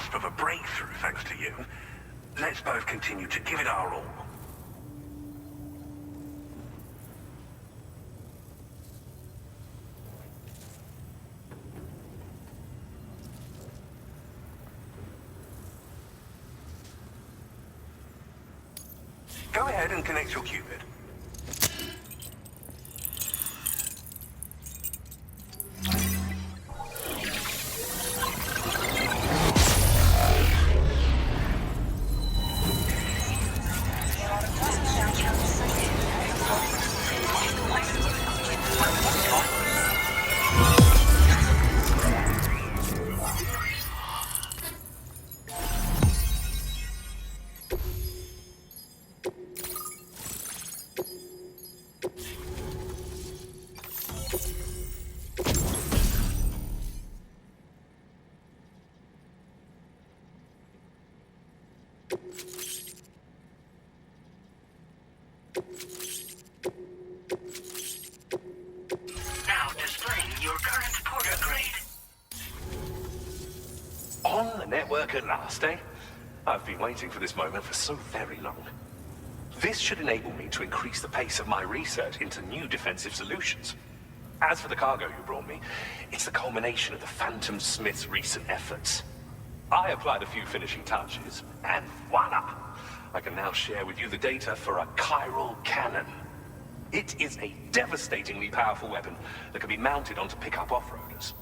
cusp of a breakthrough thanks to you. Let's both continue to give it our all. Go ahead and connect your Cupid. Now displaying your current port upgrade. On the network at last, eh? I've been waiting for this moment for so very long. This should enable me to increase the pace of my research into new defensive solutions. As for the cargo you brought me, it's the culmination of the Phantom Smith's recent efforts. I applied a few finishing touches, and voila! I can now share with you the data for a chiral cannon. It is a devastatingly powerful weapon that can be mounted onto pickup off-roaders.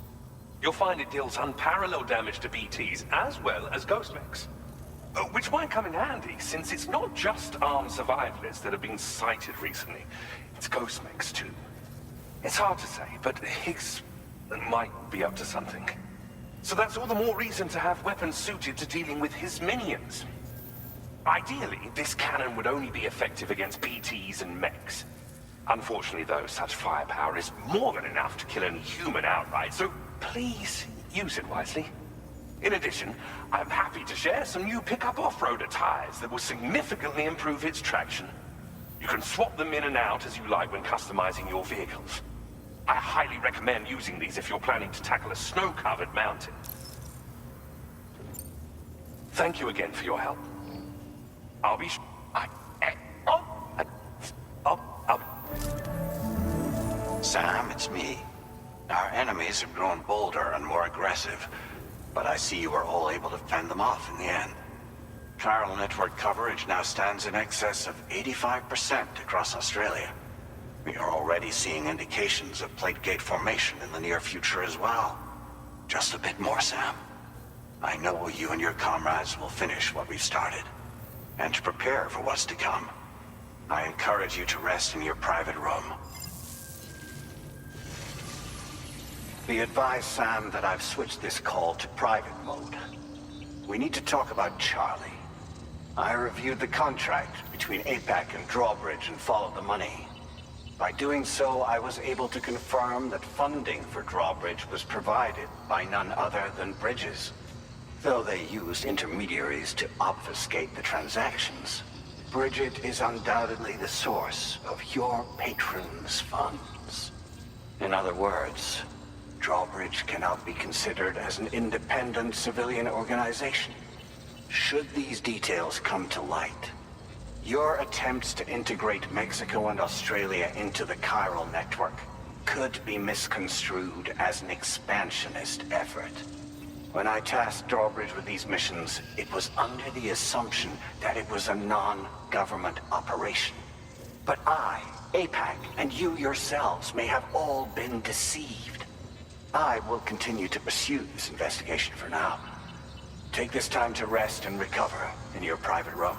You'll find it deals unparalleled damage to BTs as well as ghost mechs. Which might come in handy, since it's not just armed survivalists that have been sighted recently. It's ghost mechs too. It's hard to say, but Higgs might be up to something. So that's all the more reason to have weapons suited to dealing with his minions. Ideally, this cannon would only be effective against BTs and mechs. Unfortunately, though, such firepower is more than enough to kill any human outright, so please use it wisely. In addition, I'm happy to share some new pickup off-roader tires that will significantly improve its traction. You can swap them in and out as you like when customizing your vehicles. I highly recommend using these if you're planning to tackle a snow-covered mountain. Thank you again for your help. I'll be Sam, it's me. Our enemies have grown bolder and more aggressive, but I see you were all able to fend them off in the end. Chiral network coverage now stands in excess of 85% across Australia. We are already seeing indications of plate gate formation in the near future as well. Just a bit more, Sam. I know you and your comrades will finish what we've started. And to prepare for what's to come, I encourage you to rest in your private room. Be advised, Sam, that I've switched this call to private mode. We need to talk about Charlie. I reviewed the contract between APAC and Drawbridge and followed the money. By doing so, I was able to confirm that funding for Drawbridge was provided by none other than Bridges. Though they used intermediaries to obfuscate the transactions, Bridget is undoubtedly the source of your patrons' funds. In other words, Drawbridge cannot be considered as an independent civilian organization. Should these details come to light, your attempts to integrate Mexico and Australia into the chiral network could be misconstrued as an expansionist effort. When I tasked Drawbridge with these missions, it was under the assumption that it was a non-government operation. But I, APAC, and you yourselves may have all been deceived. I will continue to pursue this investigation for now. Take this time to rest and recover in your private room.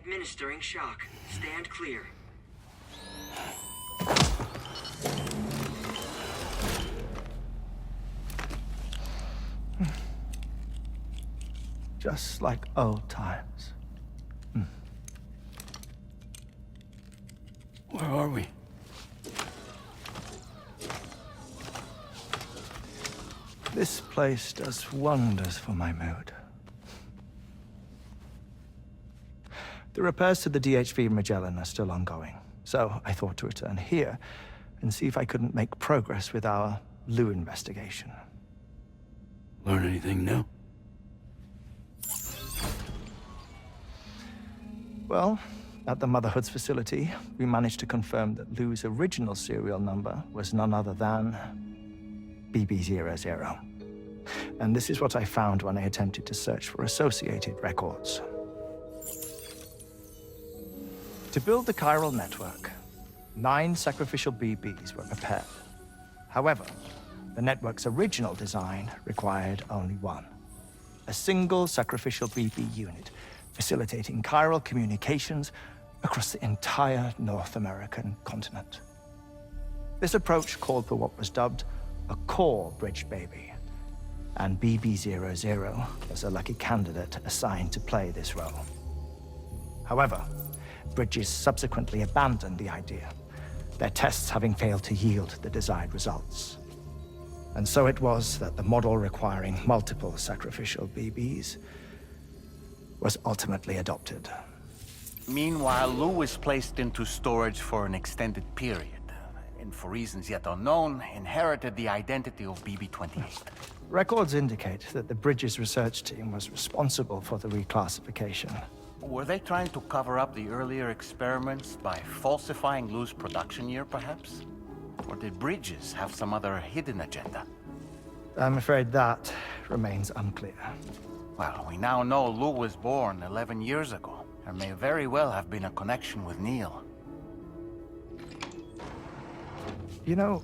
Administering shock. Stand clear. Just like old times. Where are we? This place does wonders for my mood. The repairs to the DHV Magellan are still ongoing, so I thought to return here and see if I couldn't make progress with our Lou investigation. Learn anything new? Well, at the Motherhood's facility, we managed to confirm that Lou's original serial number was none other than BB00. And this is what I found when I attempted to search for associated records. To build the chiral network, 9 sacrificial BBs were prepared. However, the network's original design required only 1. A single sacrificial BB unit, facilitating chiral communications across the entire North American continent. This approach called for what was dubbed a core bridge baby, and BB00 was a lucky candidate assigned to play this role. However, Bridges subsequently abandoned the idea, their tests having failed to yield the desired results. And so it was that the model requiring multiple sacrificial BBs was ultimately adopted. Meanwhile, Lou was placed into storage for an extended period, and for reasons yet unknown, inherited the identity of BB-28. Records indicate that the Bridges research team was responsible for the reclassification. Were they trying to cover up the earlier experiments by falsifying Lou's production year, perhaps? Or did Bridges have some other hidden agenda? I'm afraid that remains unclear. Well, we now know Lou was born 11 years ago. There may very well have been a connection with Neil. You know,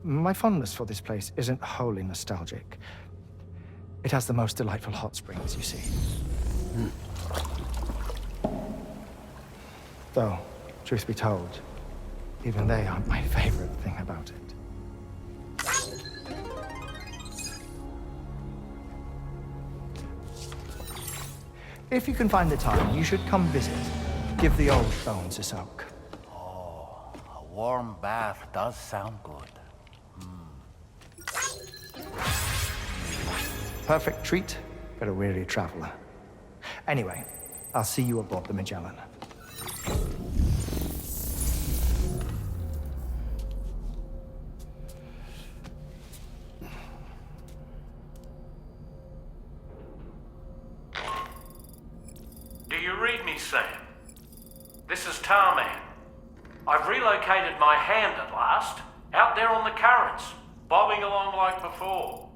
my fondness for this place isn't wholly nostalgic. It has the most delightful hot springs, you see. Though, truth be told, even they aren't my favorite thing about it. If you can find the time, you should come visit. Give the old bones a soak. Oh, a warm bath does sound good. Perfect treat for a weary traveler. Anyway, I'll see you aboard the Magellan. Do you read me, Sam? This is Tarman. I've relocated my hand at last, out there on the currents, bobbing along like before.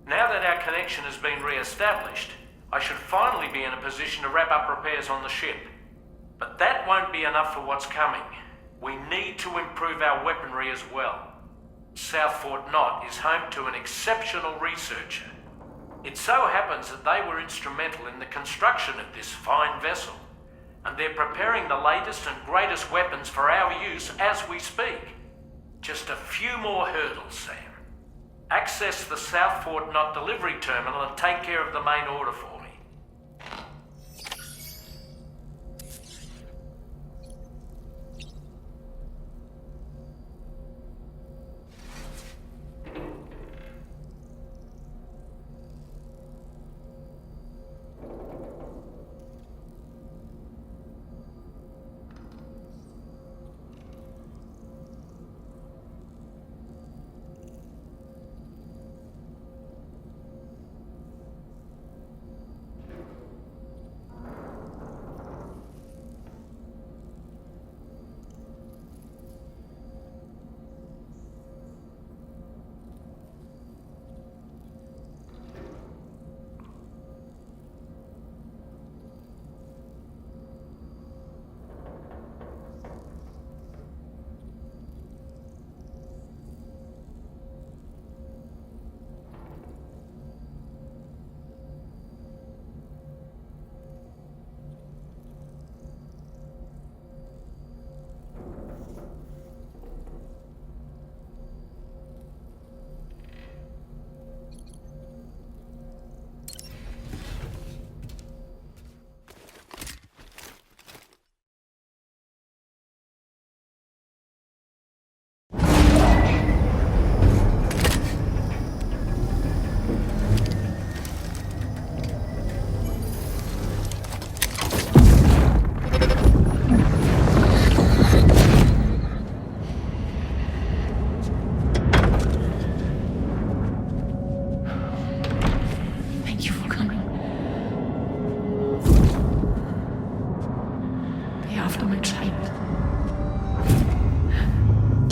Now that our connection has been re-established, I should finally be in a position to wrap up repairs on the ship. But that won't be enough for what's coming. We need to improve our weaponry as well. South Fort Knott is home to an exceptional researcher. It so happens that they were instrumental in the construction of this fine vessel, and they're preparing the latest and greatest weapons for our use as we speak. Just a few more hurdles, Sam. Access the South Fort Knott delivery terminal and take care of the main order for me.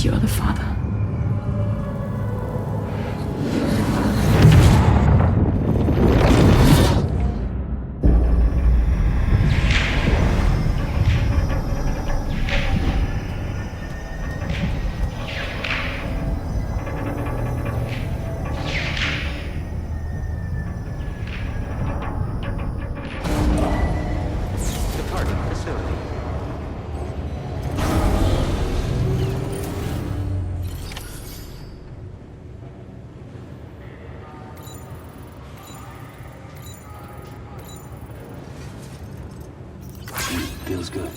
You are the father. Feels good.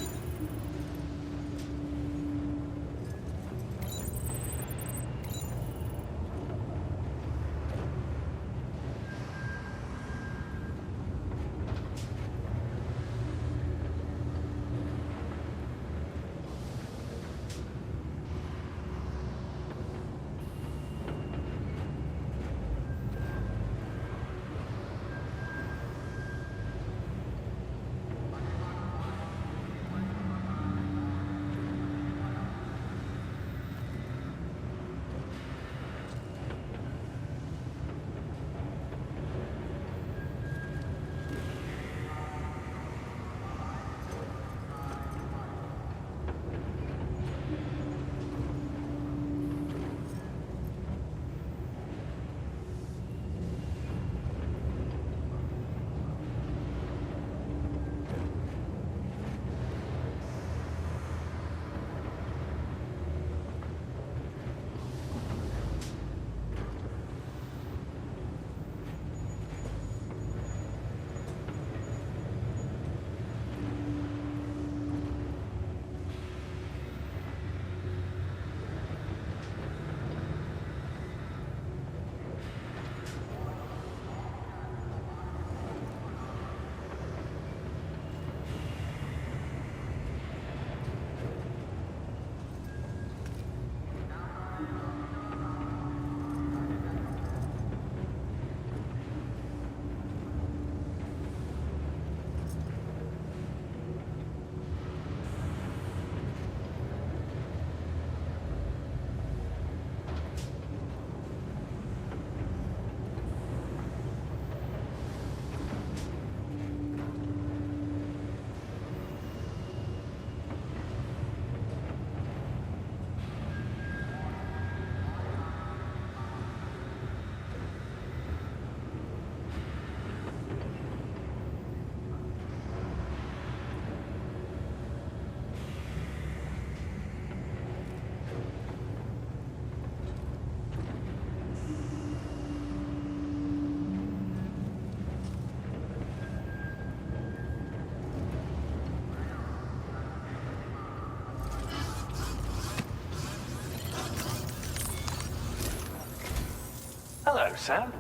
Hello, Sam.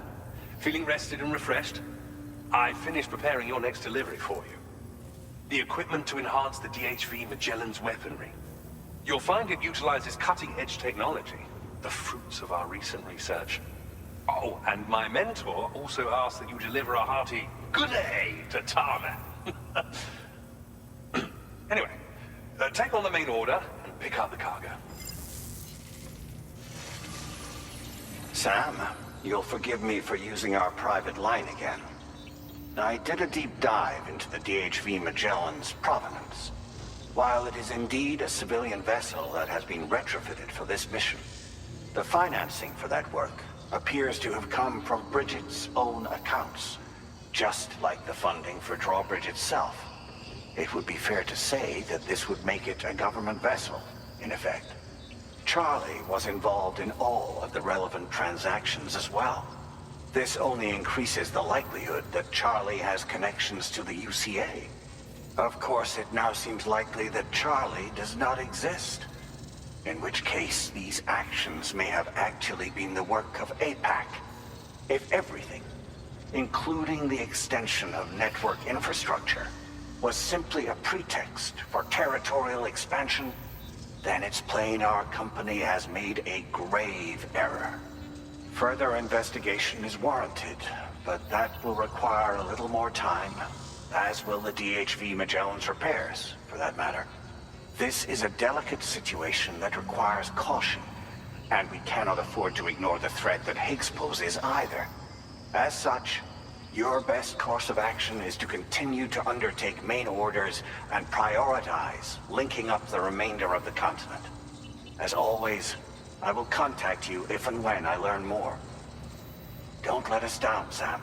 Feeling rested and refreshed? I finished preparing your next delivery for you. The equipment to enhance the DHV Magellan's weaponry. You'll find it utilizes cutting-edge technology, the fruits of our recent research. Oh, and my mentor also asked that you deliver a hearty good day to Tarman. Anyway, take on the main order and pick up the cargo. Sam, you'll forgive me for using our private line again. I did a deep dive into the DHV Magellan's provenance. While it is indeed a civilian vessel that has been retrofitted for this mission, the financing for that work appears to have come from Bridget's own accounts, just like the funding for Drawbridge itself. It would be fair to say that this would make it a government vessel, in effect. Charlie was involved in all of the relevant transactions as well. This only increases the likelihood that Charlie has connections to the UCA. Of course, it now seems likely that Charlie does not exist. In which case, these actions may have actually been the work of APAC. If everything, including the extension of network infrastructure, was simply a pretext for territorial expansion, then it's plain our company has made a grave error. Further investigation is warranted, but that will require a little more time, as will the DHV Magellan's repairs, for that matter. This is a delicate situation that requires caution, and we cannot afford to ignore the threat that Higgs poses either. As such, your best course of action is to continue to undertake main orders and prioritize linking up the remainder of the continent. As always, I will contact you if and when I learn more. Don't let us down, Sam.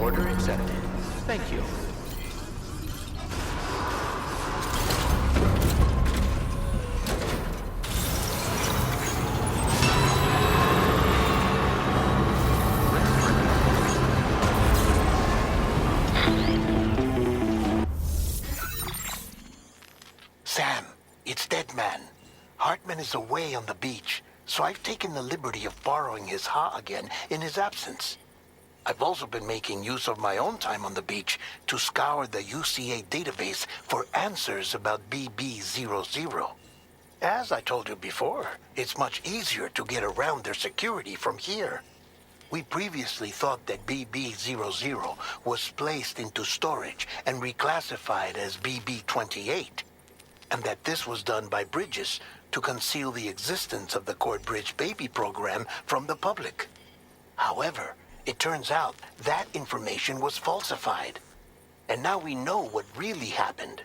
Order accepted. Thank you. Sam, it's Deadman. Hartman is away on the beach, so I've taken the liberty of borrowing his Ha again in his absence. I've also been making use of my own time on the beach to scour the UCA database for answers about BB00. As I told you before, it's much easier to get around their security from here. We previously thought that BB00 was placed into storage and reclassified as BB28, and that this was done by Bridges to conceal the existence of the Corbridge baby program from the public. However, it turns out that information was falsified. And now we know what really happened.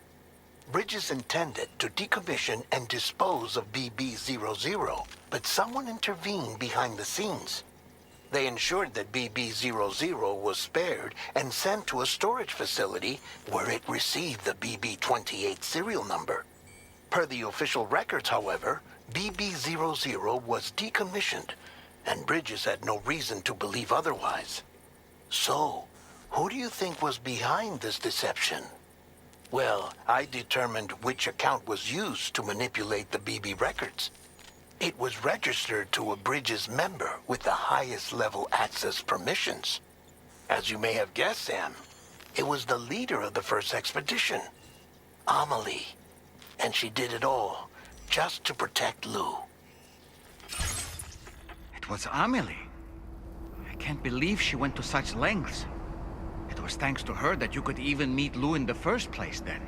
Bridges intended to decommission and dispose of BB00, but someone intervened behind the scenes. They ensured that BB00 was spared and sent to a storage facility where it received the BB28 serial number. Per the official records, however, BB00 was decommissioned, and Bridges had no reason to believe otherwise. So, who do you think was behind this deception? Well, I determined which account was used to manipulate the BB records. It was registered to a Bridges member with the highest level access permissions. As you may have guessed, Sam, it was the leader of the first expedition, Amelie. And she did it all just to protect Lou. It was Amelie. I can't believe she went to such lengths. It was thanks to her that you could even meet Lou in the first place, then.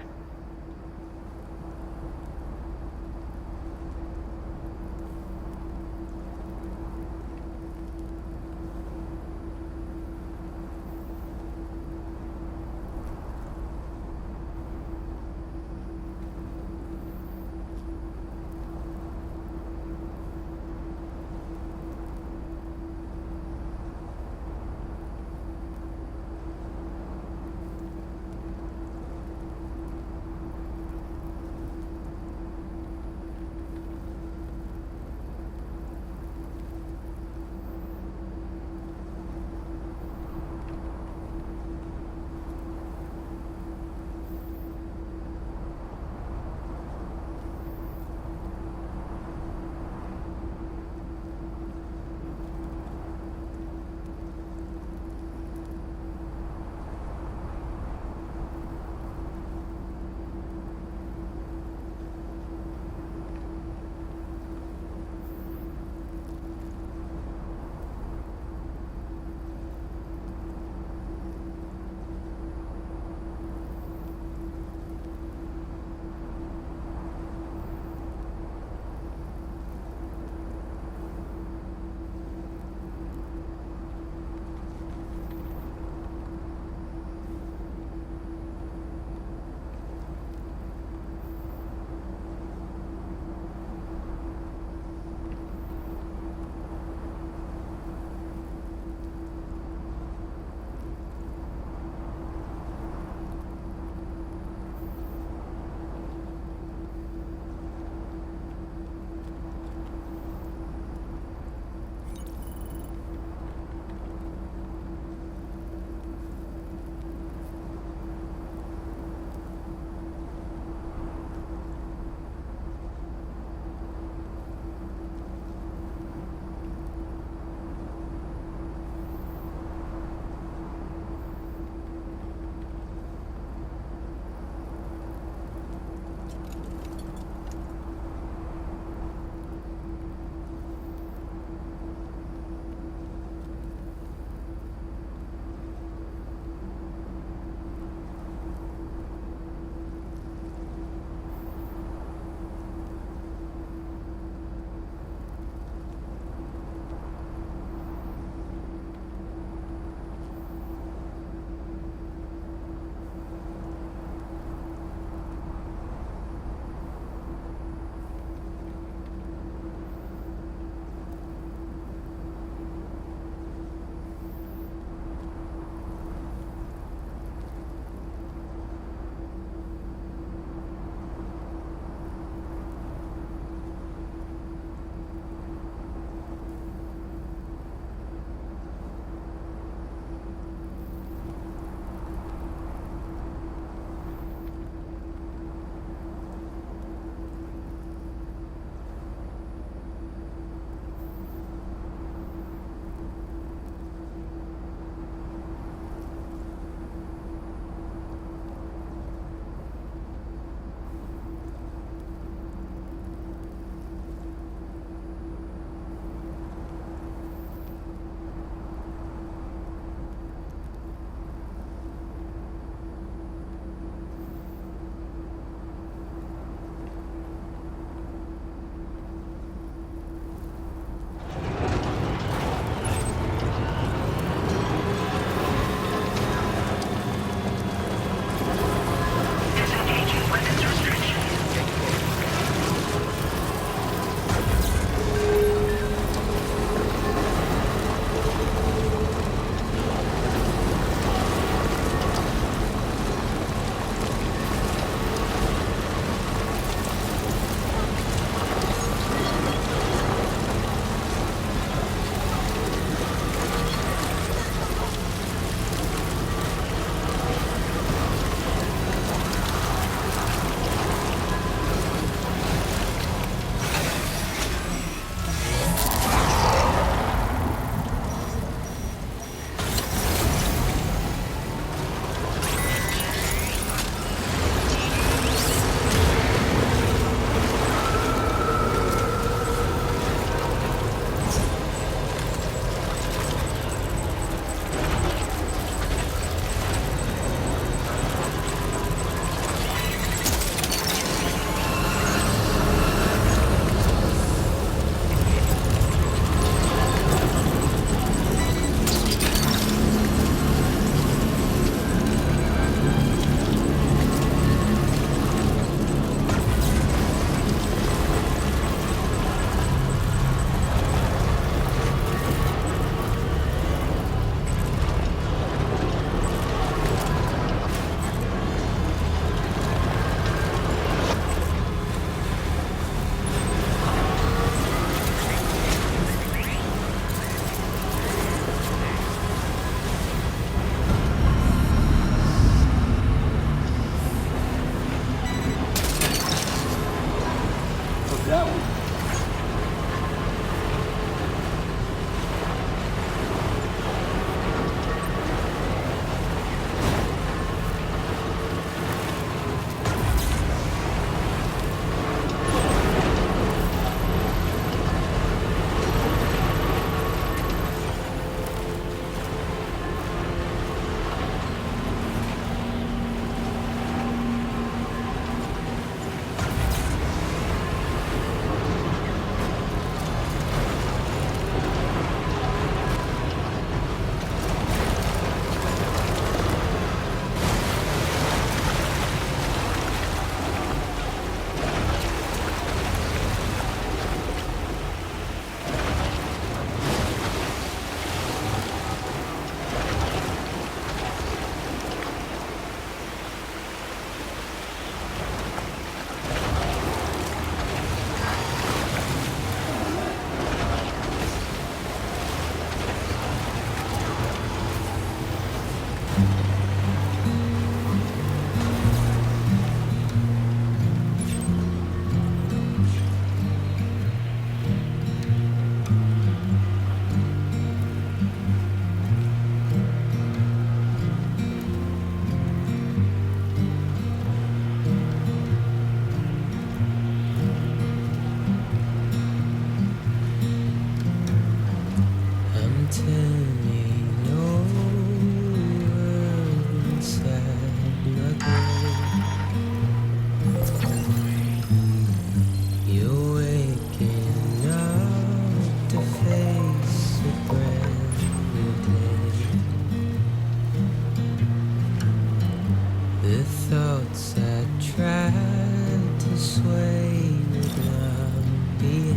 nights I tried to sway would not behave.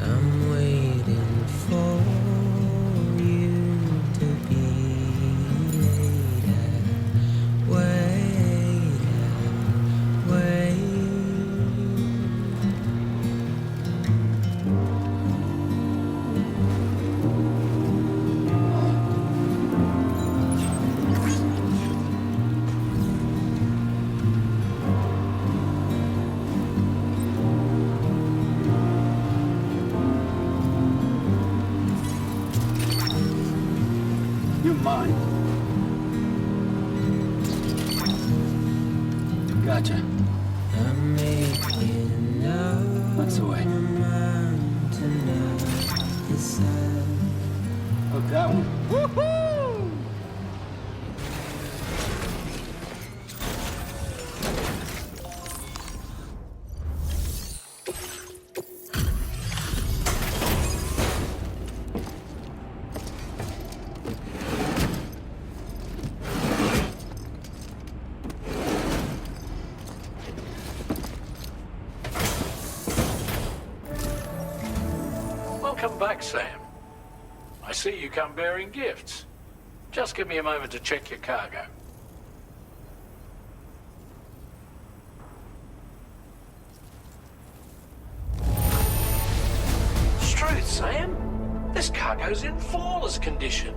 I'm waiting for you to be later. Wait, wait. You mind? Gotcha. I'm making up That's the way. my mind tonight. Decide. Oh, that one. Welcome back, Sam. I see you come bearing gifts. Just give me a moment to check your cargo. Struth, Sam. This cargo's in flawless condition.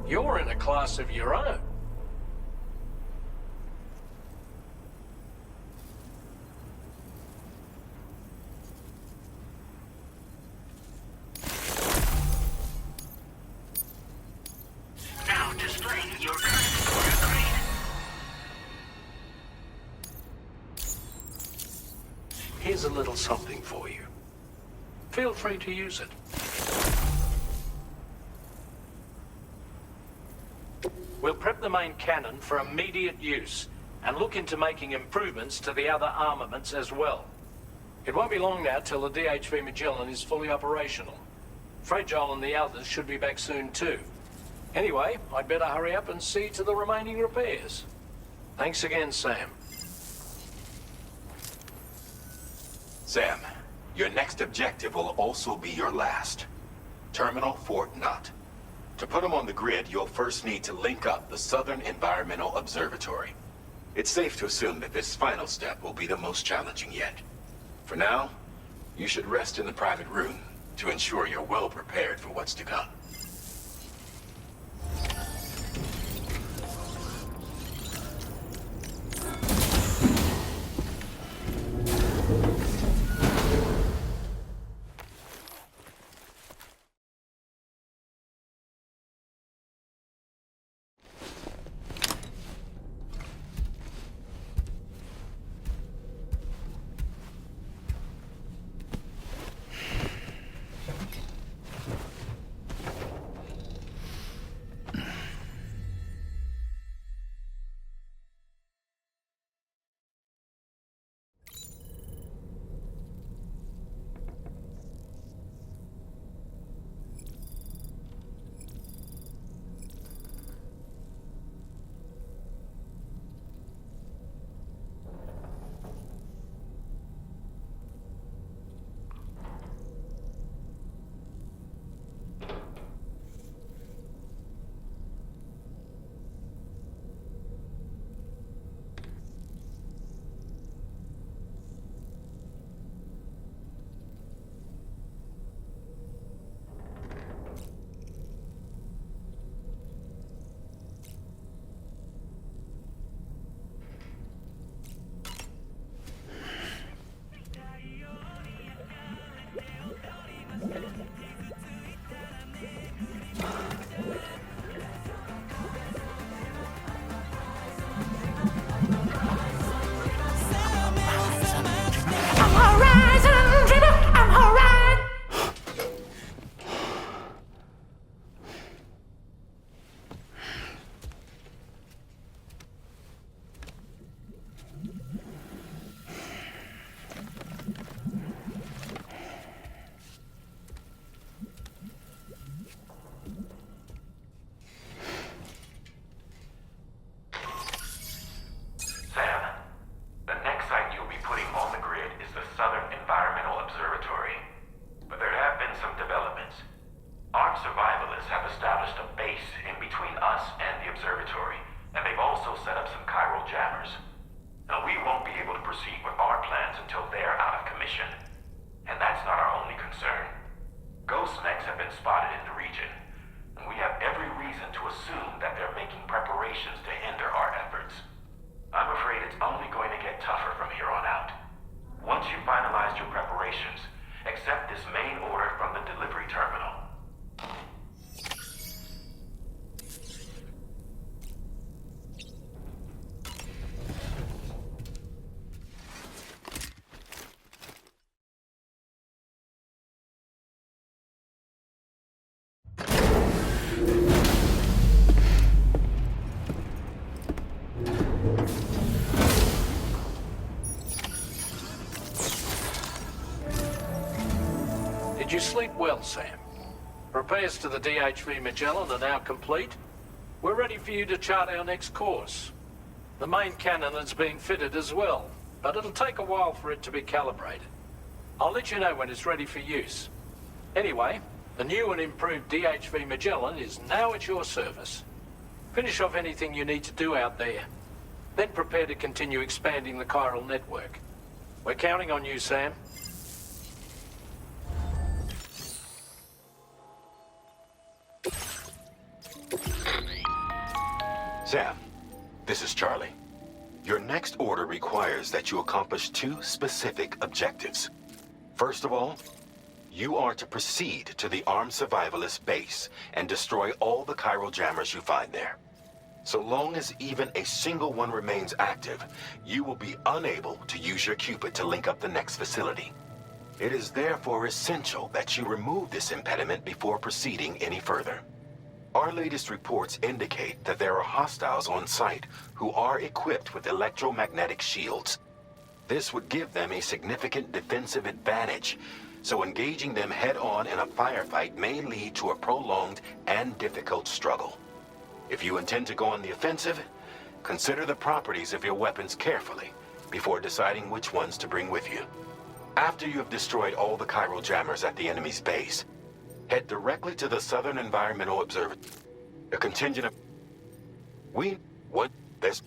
You're in a class of your own. Now displaying your current order grade. Here's a little something for you. Feel free to use it. We'll prep the main cannon for immediate use and look into making improvements to the other armaments as well. It won't be long now till the DHV Magellan is fully operational. Fragile and the others should be back soon too. Anyway, I'd better hurry up and see to the remaining repairs. Thanks again, Sam. Sam, your next objective will also be your last. Terminal Fort Knott. To put them on the grid, you'll first need to link up the Southern Environmental Observatory. It's safe to assume that this final step will be the most challenging yet. For now, you should rest in the private room to ensure you're well prepared for what's to come. survivalists have established a base in between us and the observatory, and they've also set up some chiral jammers. Now, we won't be able to proceed with our plans until they're out of commission. And that's not our only concern. Ghost mechs have been spotted in the region, and we have every reason to assume that they're making preparations to hinder our efforts. I'm afraid it's only going to get tougher from here on out. Once you've finalized your preparations, accept this main order from the delivery terminal. Did you sleep well, Sam? Repairs to the DHV Magellan are now complete. We're ready for you to chart our next course. The main cannon is being fitted as well, but it'll take a while for it to be calibrated. I'll let you know when it's ready for use. Anyway, the new and improved DHV Magellan is now at your service. Finish off anything you need to do out there, then prepare to continue expanding the chiral network. We're counting on you, Sam. Sam, this is Charlie. Your next order requires that you accomplish two specific objectives. First of all, you are to proceed to the armed survivalist base and destroy all the chiral jammers you find there. So long as even a single one remains active, you will be unable to use your Cupid to link up the next facility. It is therefore essential that you remove this impediment before proceeding any further. Our latest reports indicate that there are hostiles on site who are equipped with electromagnetic shields. This would give them a significant defensive advantage, so engaging them head-on in a firefight may lead to a prolonged and difficult struggle. If you intend to go on the offensive, consider the properties of your weapons carefully before deciding which ones to bring with you. After you have destroyed all the chiral jammers at the enemy's base, head directly to the Southern Environmental Observatory. A contingent of... There's...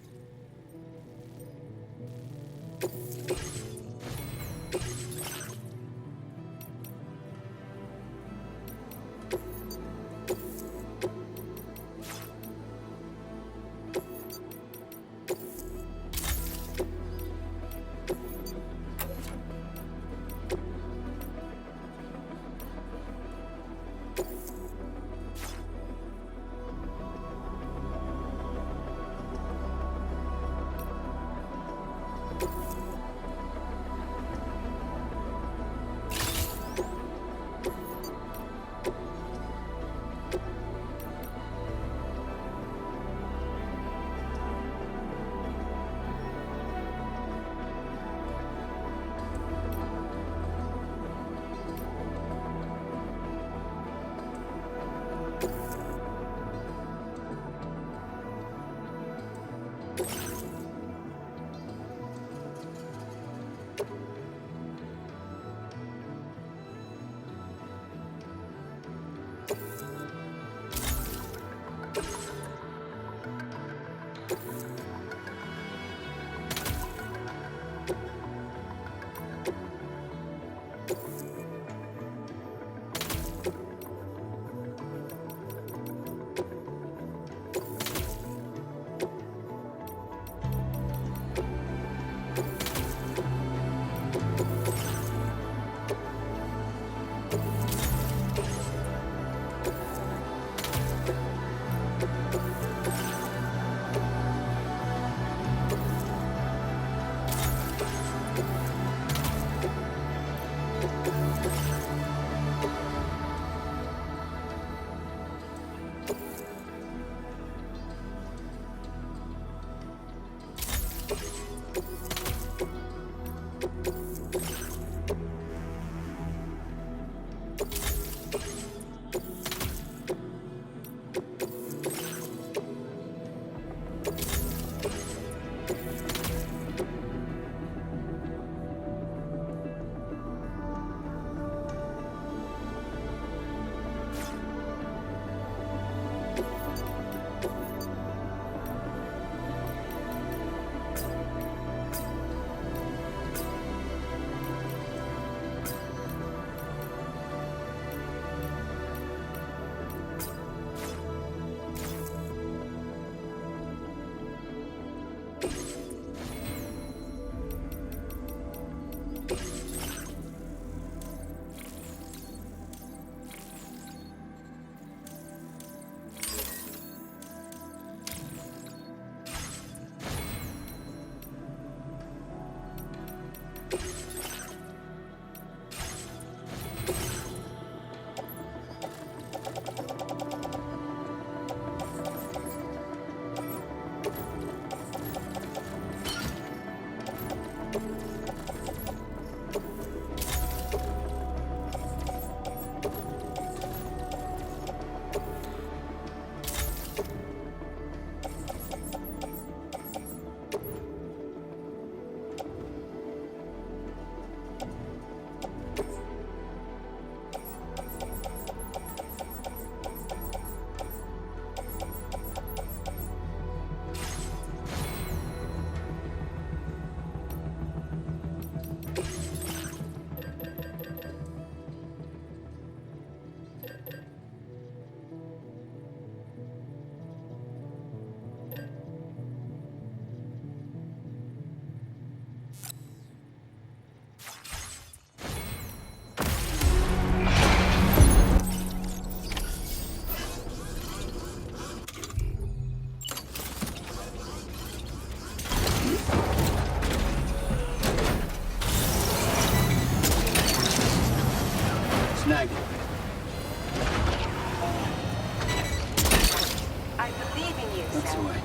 That's the way.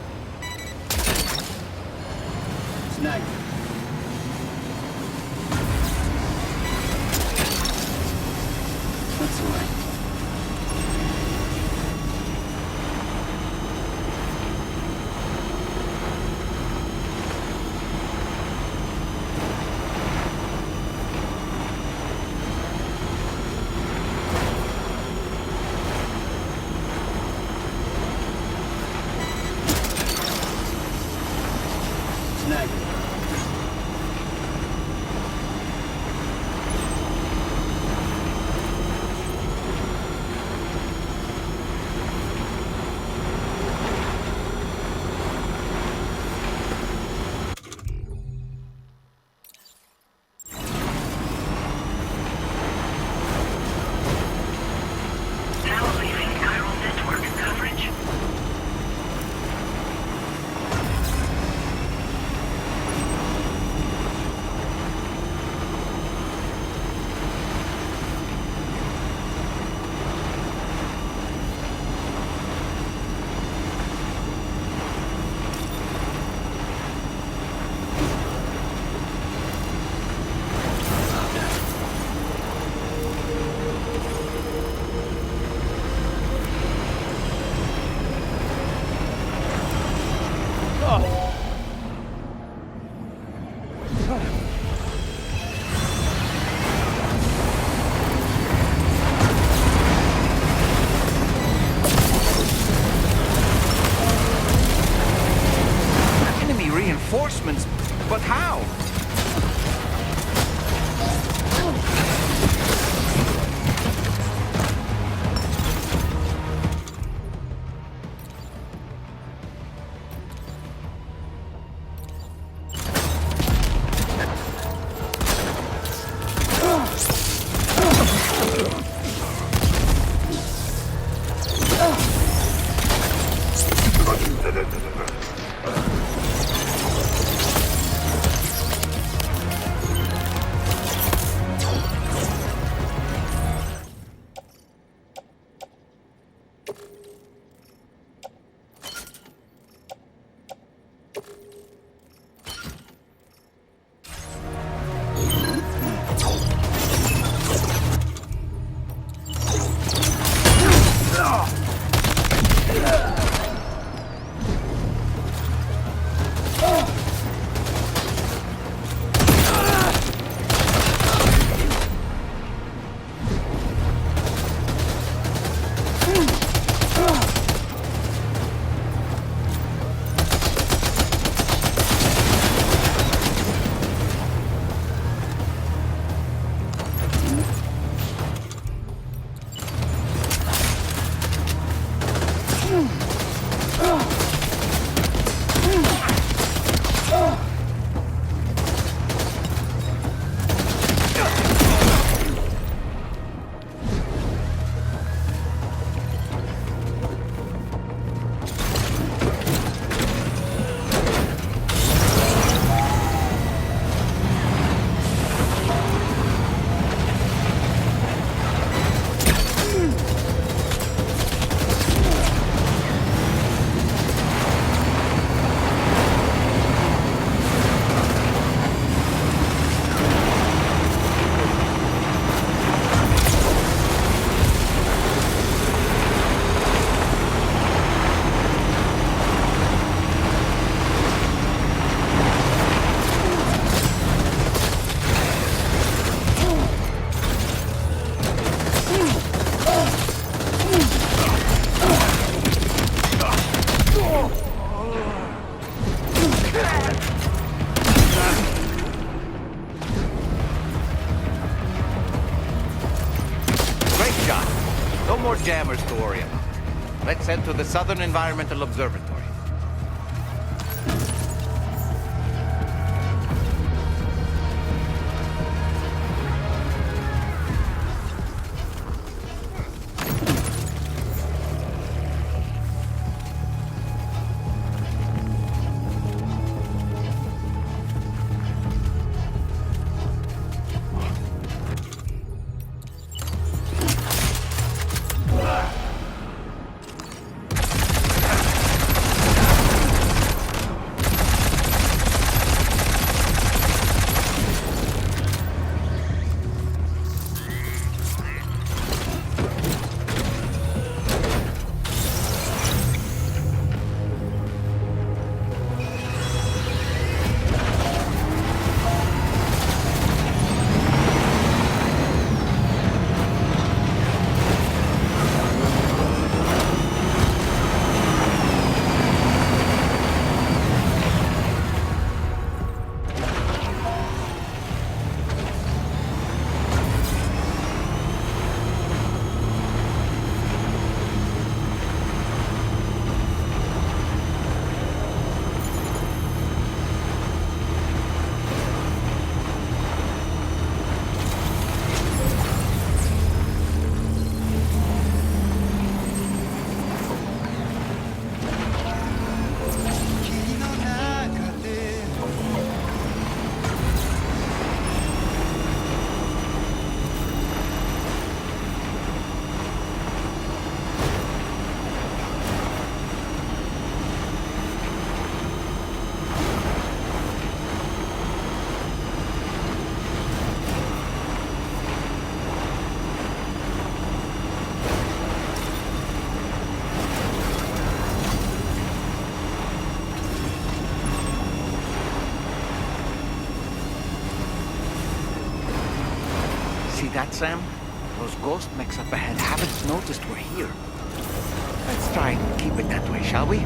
Snag. That's the way. Snag. Now leaving chiral network coverage. Enemy reinforcements? But how? No more jammers to worry about. Let's head to the Southern Environmental Observatory. that, Sam? Those ghost mechs up ahead haven't noticed we're here. Let's try and keep it that way, shall we?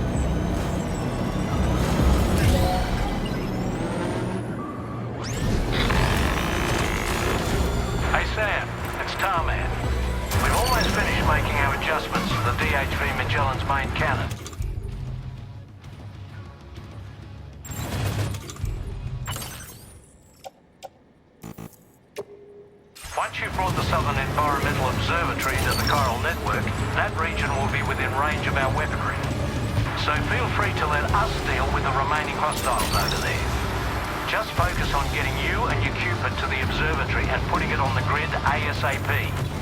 Hey Sam, it's Tarman. We've almost finished making our adjustments to the DHV Magellan's main cannon. Once you've brought the Southern Environmental Observatory to the Chiral Network, that region will be within range of our weaponry. So feel free to let us deal with the remaining hostiles over there. Just focus on getting you and your Cupid to the observatory and putting it on the grid ASAP.